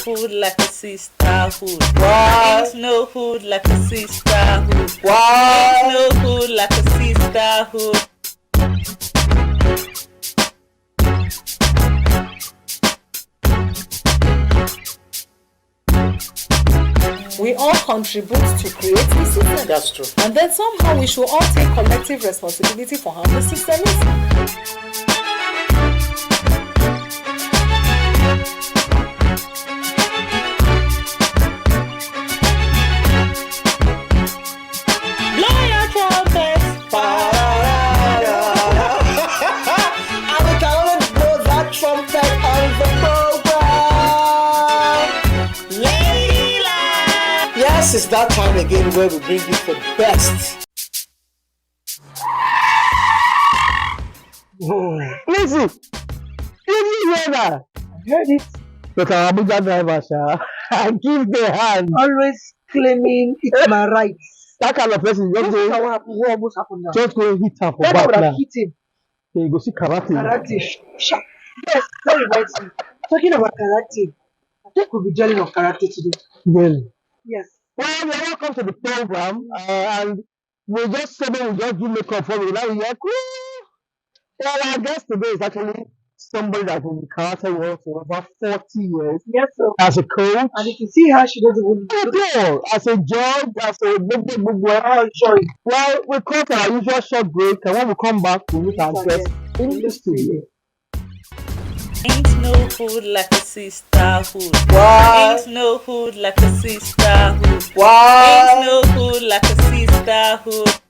food like a sisterhood. What? Ain't no food like a sisterhood. What? Ain't no food like a sisterhood. We all contribute to create the system. That's true. And then somehow we should all take collective responsibility for how the system is. Blow your trumpets. And we can only blow that trumpet on the program. Ladylike. Yes, it's that time again where we bring you the best. Listen, did you hear that? I heard it. Look at Abuja driver, sir. I give the hand. Always claiming it's my right. That kind of person just Look at go, what almost happened now. just go hit her for That back would have now. hit him. You go see karate. Karate. Yes, that reminds me. Talking about karate, I think we'll be joining of karate today. Well, Yes. well, you're welcome to the program. And we just said we just do makeup for you. Now we're like, woo! Well, our guest today is actually somebody that been in the karate world for over 40 years. Yes, sir. As a coach, And if you see her, she doesn't even people, as a judge, as a big Oh, sorry. well, we cut our usual short break, and when we come back, we meet our guest in the studio. Ain't no food like a sisterhood. What? Ain't no food like a sisterhood. What? Ain't no food like a sisterhood.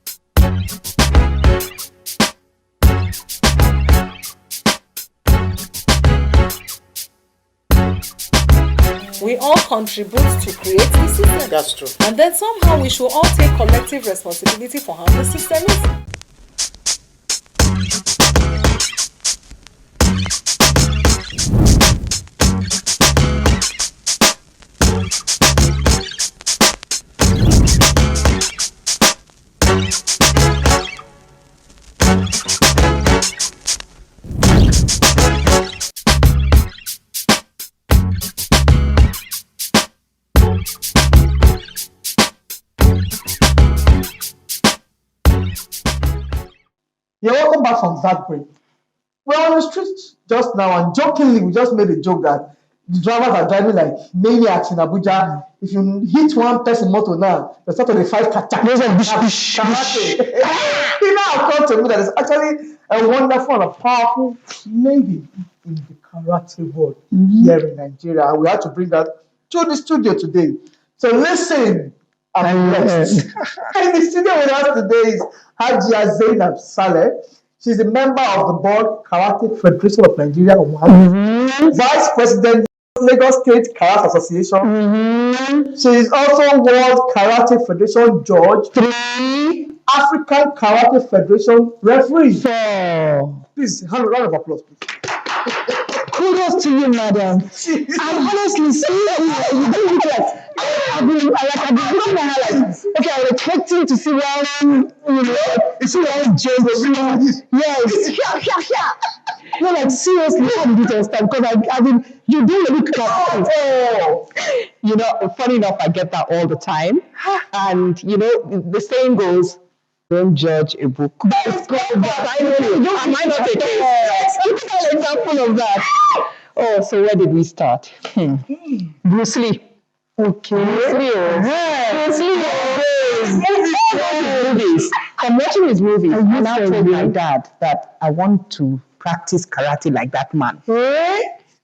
We all contribute to create the system. That's true. And then somehow we should all take collective responsibility for how the system is. Yeah, welcome back from that break. We're on the street just now, and jokingly, we just made a joke that the drivers are driving like maniacs in Abuja. If you hit one person motor now, they start to fight karate. People have come to me that is actually a wonderful and a powerful lady in the karate world here in Nigeria. And we had to bring that to the studio today. So listen, I'm blessed. In the studio with us today is Hajia Zainab Saleh. She's a member of the board Karate Federation of Nigeria, Vice President Lagos State Karate Association. She is also World Karate Federation Judge, African Karate Federation Referee. Please, round of applause, please. Kudos to you, madam. I'm honestly saying, you don't look like I've been looking at her like, okay, I was expecting to see one, it's one James. Yes. No, like seriously, how did you understand? Because I mean, you do look like, you know, funny enough, I get that all the time. And, you know, the saying goes, don't judge a book. That's good. Am I not a case? Give me an example of that. Oh, so where did we start? Bruce Lee. Okay. Bruce Lee. Movies. I'm watching his movies. I now told my dad that I want to practice karate like that man.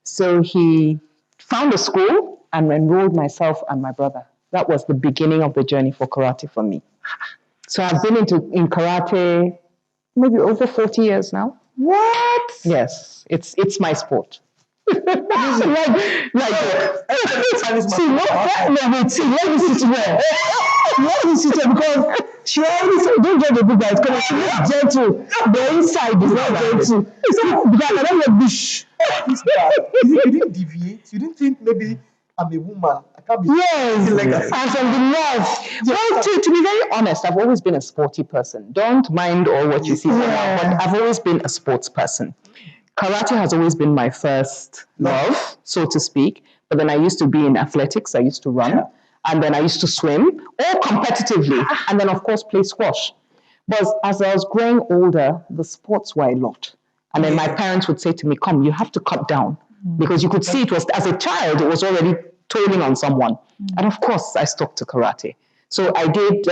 So he found a school and enrolled myself and my brother. That was the beginning of the journey for karate for me. So I've been in karate maybe over 40 years now. What? Yes, it's my sport. See, let me sit well. Let me sit well because she always said, don't judge the book that is coming. She is gentle. The inside is not gentle. Because I don't like bush. You didn't deviate. You didn't think maybe I'm a woman. I can't be. Yes. And from the north. Well, to be very honest, I've always been a sporty person. Don't mind all what you see from now, but I've always been a sports person. Karate has always been my first love, so to speak. But then I used to be in athletics. I used to run. And then I used to swim, all competitively. And then, of course, play squash. But as I was growing older, the sports were a lot. And then my parents would say to me, come, you have to cut down. Because you could see it was, as a child, it was already tolling on someone. And of course, I stuck to karate. So I did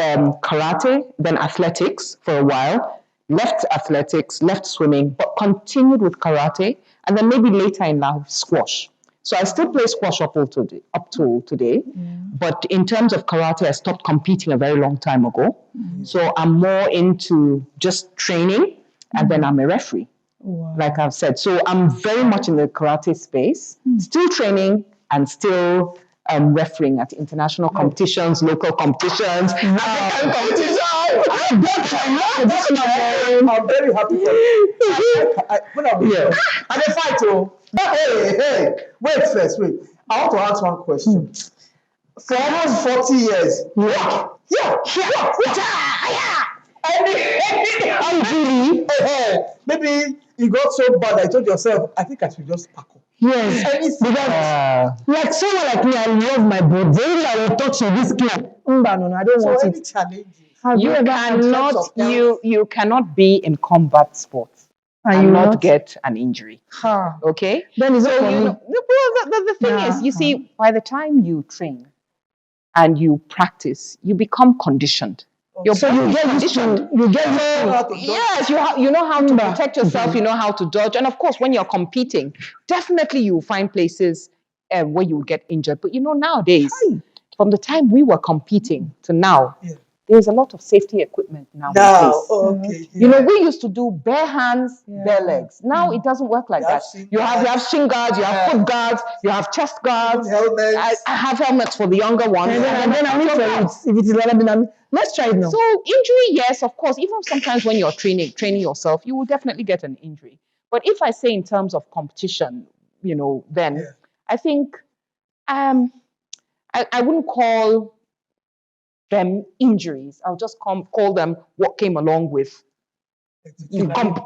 karate, then athletics for a while, left athletics, left swimming, but continued with karate, and then maybe later in life, squash. So I still play squash up till today, but in terms of karate, I stopped competing a very long time ago. So I'm more into just training, and then I'm a referee, like I've said. So I'm very much in the karate space, still training and still refereeing at international competitions, local competitions, African competitions. I'm very happy for you. When I was young, and they fight, oh. Hey, wait first, wait. I want to ask one question. For almost 40 years, maybe you got so bad that you told yourself, I think I should just pack up. Yes, because like someone like me, I love my body. I will touch you this kid. No, I don't want any it. challenges? You cannot be in combat sports and not get an injury. Okay? Then it's So not for me. the thing is, you see, by the time you train and you practice, you become conditioned. Your body is conditioned. Yes, you know how to protect yourself, you know how to dodge. And of course, when you're competing, definitely you will find places where you will get injured. But you know, nowadays, from the time we were competing to now, there's a lot of safety equipment now in place. You know, we used to do bare hands, bare legs. Now it doesn't work like that. You have shin guards, you have foot guards, you have chest guards. Helmets. I have helmets for the younger ones. And then I'll for it. If it is relevant, let's try it now. So injury, yes, of course. Even sometimes when you're training yourself, you will definitely get an injury. But if I say in terms of competition, you know, then I think I wouldn't call them injuries. I'll just call them what came along with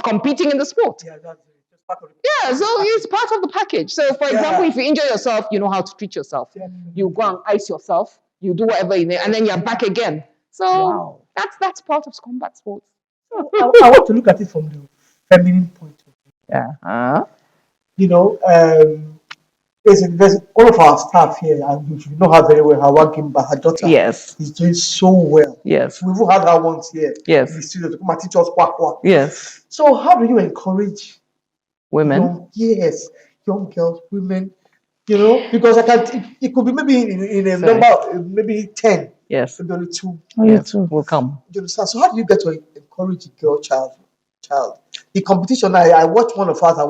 competing in the sport. Yeah, that's just part of it. Yeah, so it's part of the package. So, for example, if you injure yourself, you know how to treat yourself. You go and ice yourself. You do whatever in there, and then you're back again. So that's part of combat sports. I want to look at it from the feminine point of view. You know, there's all of our staff here, and you know her very well. Her working, but her daughter is doing so well. Yes. We've had her once here Yes. in the studio to come and teach us quack. Yes. So how do you encourage women? Young girls, women. You know, because it could be maybe in a number, maybe 10. Yes. Maybe only 2. Will come. You understand? So how do you get to encourage a girl child? The competition, I watched one of us. I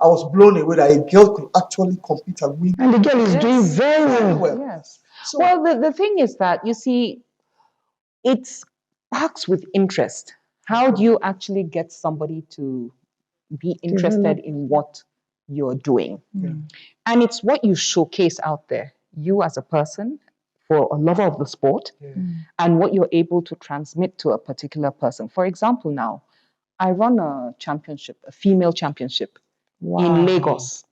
was blown away that a girl could actually compete and win. And the girl is doing very well. Yes. So, well, the thing is that, you see, it sparks with interest. How do you actually get somebody to be interested in what you're doing? And it's what you showcase out there, you as a person, for a lover of the sport, and what you're able to transmit to a particular person. For example, now, I run a championship, a female championship in Lagos.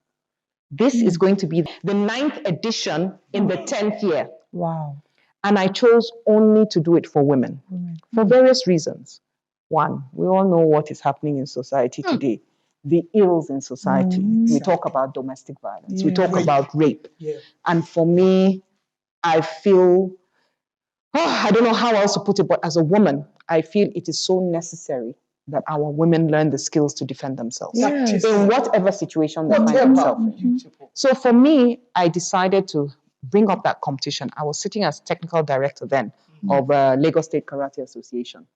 This is going to be the 9th edition in the 10th year. Wow. And I chose only to do it for women for various reasons. One, we all know what is happening in society today. The ills in society. We talk about domestic violence. We talk about rape. And for me, I feel, I don't know how else to put it, but as a woman, I feel it is so necessary that our women learn the skills to defend themselves in whatever situation they find themselves. So for me, I decided to bring up that competition. I was sitting as technical director then of Lagos State Karate Association.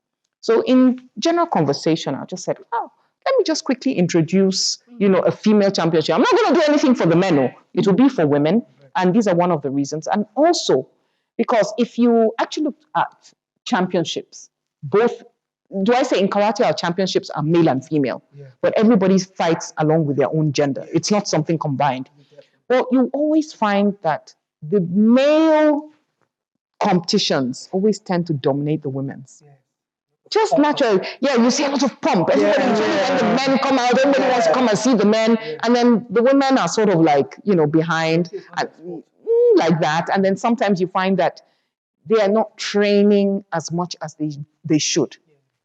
So in general conversation, I just said, let me just quickly introduce, a female championship. I'm not going to do anything for the men. It will be for women. And these are one of the reasons. And also, because if you actually look at championships, both, do I say in karate our championships are male and female, but everybody fights along with their own gender. It's not something combined. Well, you always find that the male competitions always tend to dominate the women's. Just natural. Yeah, you see a lot of pump. Everybody, when the men come out, everybody wants to come and see the men. And then the women are sort of like, behind and, like that. And then sometimes you find that they are not training as much as they should.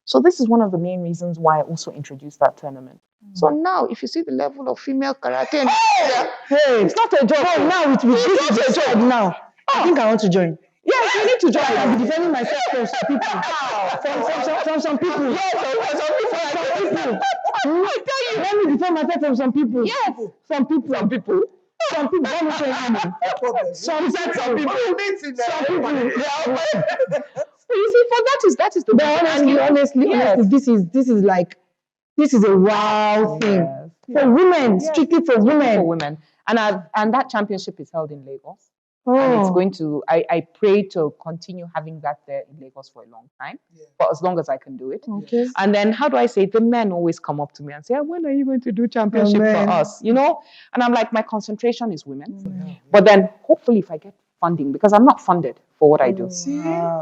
So this is one of the main reasons why I also introduced that tournament. So now, if you see the level of female karate, it's not a joke. Oh, now it will be a job now. I think I want to join. Yes, you need to join. I'll be defending myself from some people. From some people. Yes, from some people. I tell you, let me defend myself from some people. Yes, Some people. some people. Some people. Let me show you. Some said some people. Some people. You see, for that is the Honestly, this is a wow thing for women, strictly for women. For women. And that championship is held in Lagos. And it's going to, I pray to continue having that there in Lagos for a long time, for as long as I can do it. Okay. And then, how do I say it? The men always come up to me and say, when are you going to do championship for us? And I'm like, my concentration is women. But then, hopefully, if I get funding, because I'm not funded for what I do.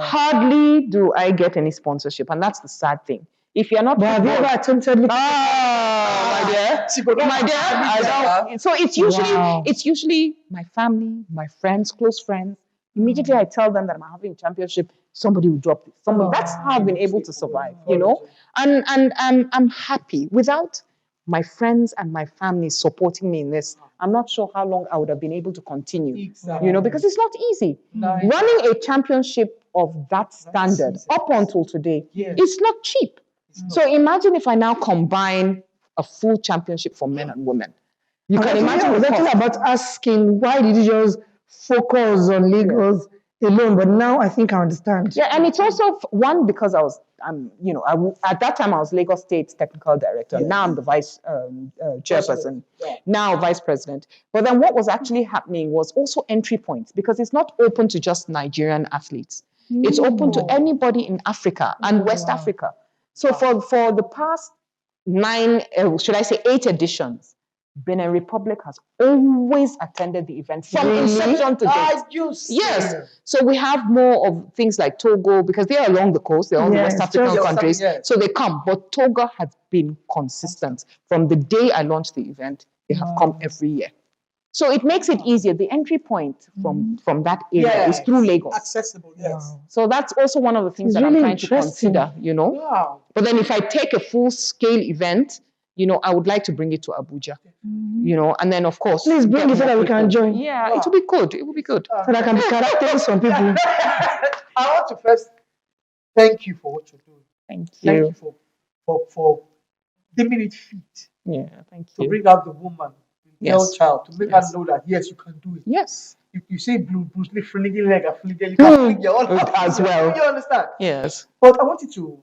Hardly do I get any sponsorship. And that's the sad thing. If you're not, have you ever attempted? my dear, I don't. So it's usually my family, my friends, close friends. Immediately I tell them that I'm having a championship, somebody will drop it. That's how I've been able to survive, And I'm happy. Without my friends and my family supporting me in this, I'm not sure how long I would have been able to continue. Because it's not easy. Running a championship of that standard up until today, it's not cheap. So imagine if I now combine a full championship for men and women. You can imagine. I was actually about asking, why did you just focus on Lagos alone? But now I think I understand. Yeah, and it's also one because at that time I was Lagos State Technical Director. Now I'm the vice chairperson. Now vice president. But then what was actually happening was also entry points, because it's not open to just Nigerian athletes. It's open to anybody in Africa and West Africa. So for the past 8 editions, Benin Republic has always attended the event from inception to date. Yes. So we have more of things like Togo, because they are along the coast, they're all the West African countries. So they come. But Togo has been consistent. From the day I launched the event, they have come every year. So it makes it easier. The entry point from that area is through Lagos. Accessible, yes. So that's also one of the things that I'm trying to consider, Wow. But then if I take a full-scale event, I would like to bring it to Abuja, and then, of course... Please bring it so that we can join. Yeah, it will be good. It will be good. So that I can be charactering some people. I want to first thank you for what you're doing. Thank Thank you. you for deeming it fit Yeah, thank to you. bring out the woman, the girl child, to make her know that, yes, you can do it. Yes. You say Bruce Lee flinging leg, you can fling your own As well. You understand? Yes. But I want you to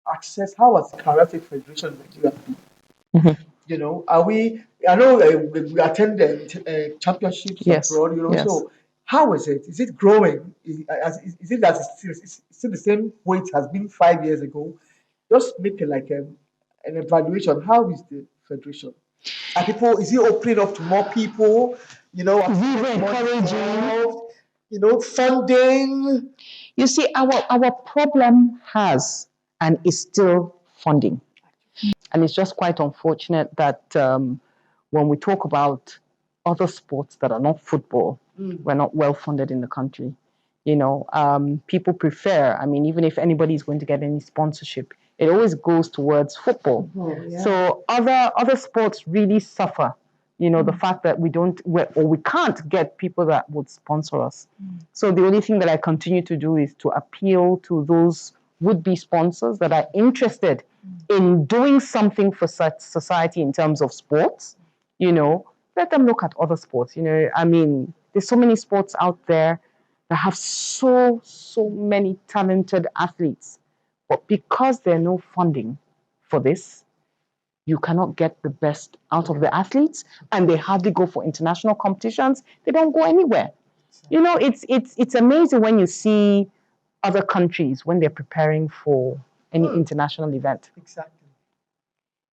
access how has the Karate Federation in Nigeria been? I know we attend championships abroad, so how is it? Is it growing? Is it that it's still the same way it has been 5 years ago? Just make it like an evaluation. How is the federation? Is it opening up to more people? Is it encouraging? Funding. You see, our problem has and is still funding. And it's just quite unfortunate that when we talk about other sports that are not football, we're not well funded in the country. People prefer, even if anybody is going to get any sponsorship, it always goes towards football. So other sports really suffer, the fact that we can't get people that would sponsor us. So the only thing that I continue to do is to appeal to those would-be sponsors that are interested in doing something for such society in terms of sports. Let them look at other sports. There's so many sports out there that have so many talented athletes. But because there's no funding for this, you cannot get the best out of the athletes, and they hardly go for international competitions. They don't go anywhere. It's amazing when you see other countries when they're preparing for any international event. Exactly.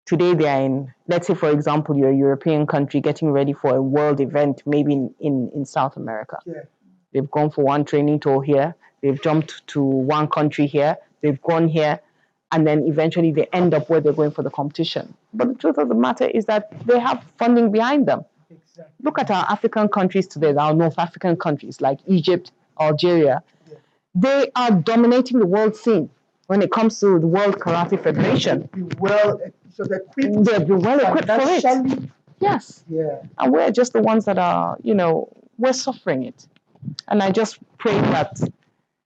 Today they are in, let's say, for example, you're a European country getting ready for a world event, maybe in South America. Yeah. They've gone for one training tour here. They've jumped to one country here. They've gone here. and then eventually they end up where they're going for the competition. But the truth of the matter is that they have funding behind them. Exactly. Look at our African countries today, our North African countries like Egypt, Algeria. They are dominating the world scene when it comes to the World Karate Federation. Well, so they're equipped. They're well equipped for it. financially. Yes. Yeah. And we're just the ones that are, we're suffering it. And I just pray that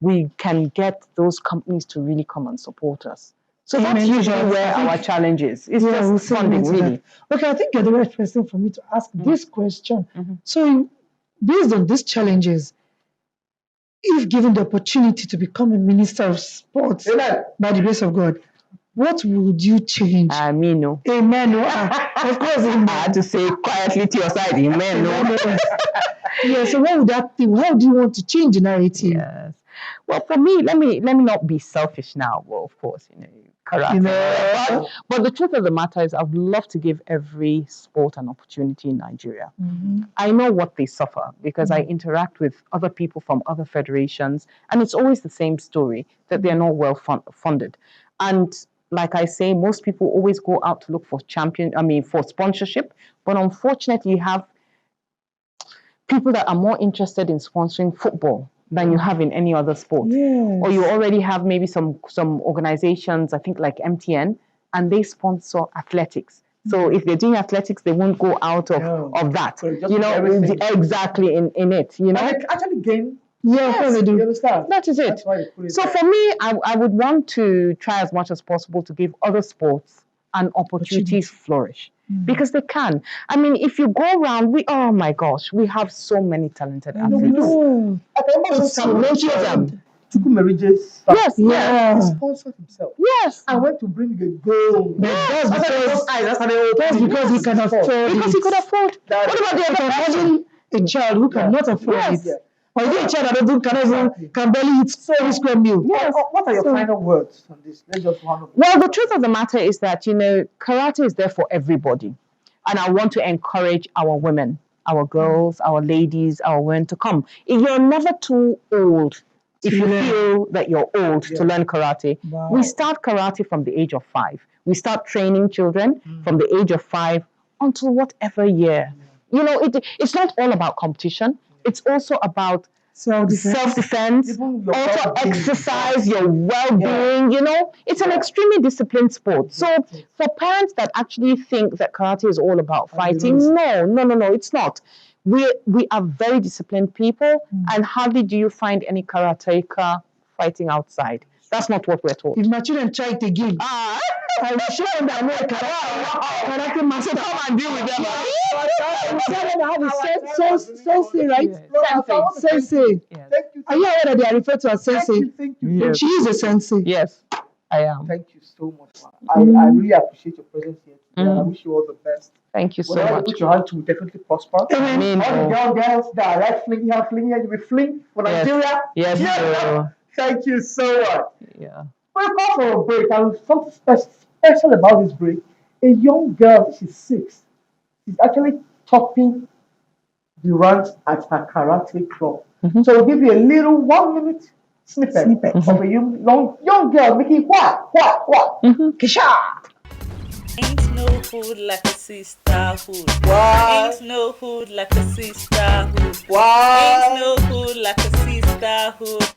we can get those companies to really come and support us. So that's usually where our challenge is. It's just funding, really. Okay, I think you're the right person for me to ask this question. So, based on these challenges, if given the opportunity to become a minister of sports by the grace of God, what would you change? Amen. No. Amen. Of course, amen. I had to say quietly to your side, amen. No. Yeah, so what would that be? How do you want to change the narrative? Yes. Well, for me, let me not be selfish now. Well, of course, karate. But the truth of the matter is, I would love to give every sport an opportunity in Nigeria. I know what they suffer because I interact with other people from other federations, and it's always the same story that they're not well funded. And like I say, most people always go out to look for for sponsorship, but unfortunately, you have people that are more interested in sponsoring football than you have in any other sport. Yes. Or you already have maybe some organizations, I think like MTN, and they sponsor athletics. So if they're doing athletics, they won't go out of that. So Exactly in it, And they actually gain. Yes, they do. You understand? That is it. That's why they put it So there. for me, I would want to try as much as possible to give other sports an opportunity to flourish. Because they can. I mean, if you go around, oh my gosh, we have so many talented athletes. It's racism. Chukwumerije's Yes, he sponsored himself. Yes. I went to bring the gold. That's because he can afford it. Because he could afford. What about the other person? A child who cannot afford it. Or is it a child that can barely eat square meal? Yes. What are your final words on this? Let's just round. Well, the truth of the matter is that, karate is there for everybody. And I want to encourage our women, our girls, our ladies, our women to come. You're never too old if you feel that you're old to learn karate. Wow. We start karate from the age of 5. We start training children from the age of 5 until whatever year. It's not all about competition. It's also about self-defense, also exercise, your well-being, It's an extremely disciplined sport. So for parents that actually think that karate is all about fighting, no, it's not. We are very disciplined people, and hardly do you find any karateka fighting outside. That's not what we're taught. If my children try it again, I will show them that I'm not a karate master. So come and deal with them. I have a sensei, right? Sensei. Yes. Thank you. Are you aware that they are referred to as sensei? Thank you. Yes. She is a sensei. Yes, I am. Thank you so much. I really appreciate your presence here today. And I wish you all the best. Thank you so Whatever you much. put your hand to will definitely prosper. Amen. All the girls that are like flinging out, you will fling for Nigeria. Yes. Yeah. Thank you so much. Yeah. We'll go for a break, and something special about this break. A young girl, she's 6, is actually topping the ranks at her karate club. So we'll give you a little 1-minute snippet of a young girl making what? Kisha! Ain't no hood like a sisterhood. What? Ain't no hood like a sisterhood. What? Ain't no hood like a sisterhood.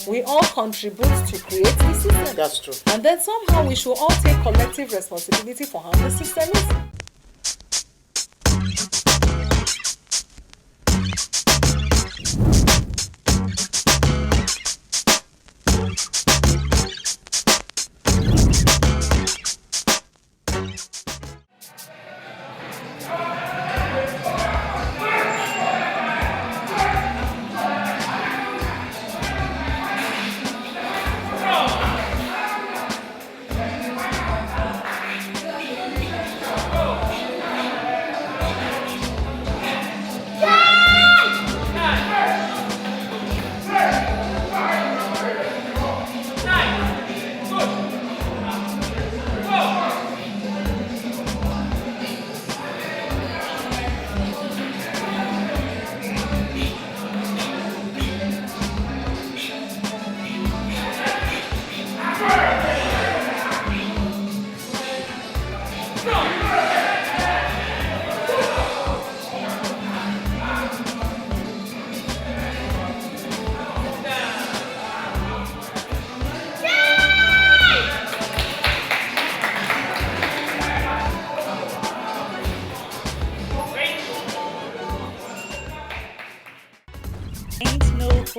We all contribute to create the system. That's true. And then somehow we should all take collective responsibility for how the system is.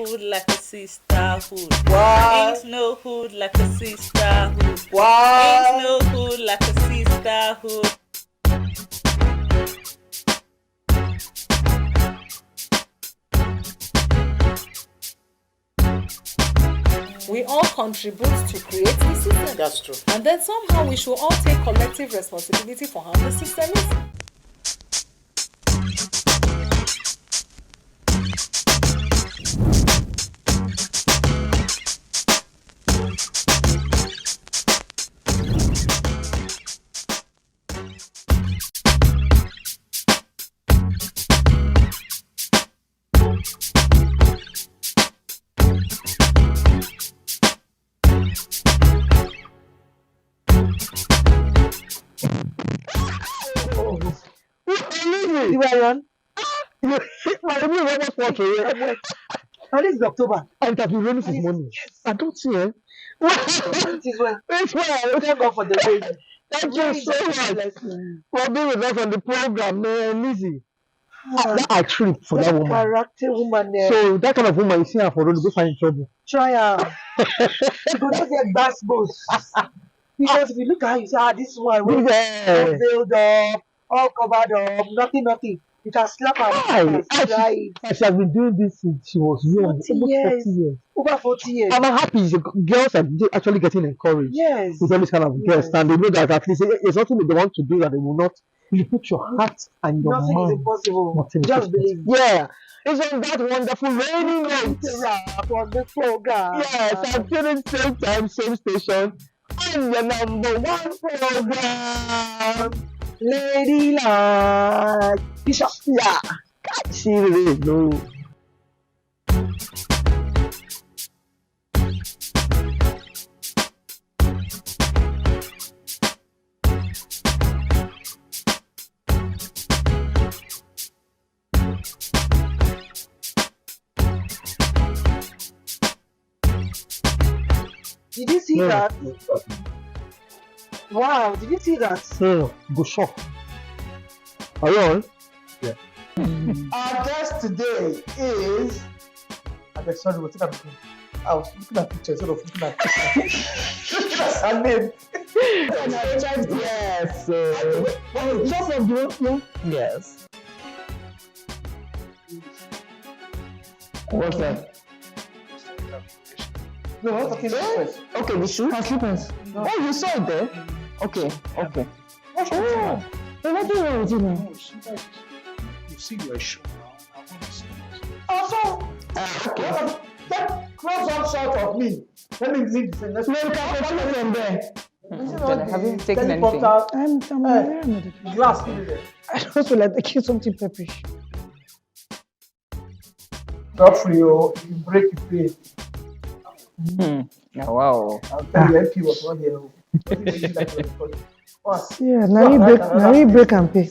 food like a sisterhood. Why? Ain't no hood like a sisterhood. Why? Ain't no hood like a sisterhood. We all contribute to create the system. That's true. And then somehow we should all take collective responsibility for how the system is. You are on? My room is almost water here. And this is October. And that will rain this morning. I don't see it. It is well. It's well. Thank God for the rain. Thank you so much for being with us on the program, Lizzie. That I trip for that woman. Character woman there. So that kind of woman, you see her for road, go find trouble. Try her. You go just get bass boss. Because if you look at her, you say, this one will Yeah. build up, all covered up, nothing. You can slap her. Hi. Right. She has been doing this since she was young, 40 almost years. 40 years. Over 40 years. And I'm happy the girls are actually getting encouraged Yes. with all this kind of guests, and they know that at least it's something that they want to do that they will not. You put your heart and your Nothing is mind. impossible. Nothing is Just impossible. believe. Yeah. It's on that wonderful rainy night. Wrap on the program. Yes, I'm tuning same time, same station. On your number one program. Ladylike. Bishop. Yeah. She really know. Did you see that? Wow, did you see that? No, go shop. Are you on? Our guest today is. Okay, sorry, we'll take a picture. I was looking at pictures instead of looking at looking at her name. Yes. Just of you. Yes. What's that? No, we're not talking first. Okay, the shoe? Her slippers. Oh, you saw it there? Okay. Oh, so what do you want to do now? You see your show now. I want to see it. Also, Okay. get close up shot of me. Let me leave the thing. Let's No, you can't put it from there. Have you taken anything? Helicopter glass in there. I don't feel like taking something pepperish. Not free, oh, you break your pay. Oh, wow. I'll tell you, MP was not here. Oh. What did you do that for the project? What? Yeah, now you break and pay.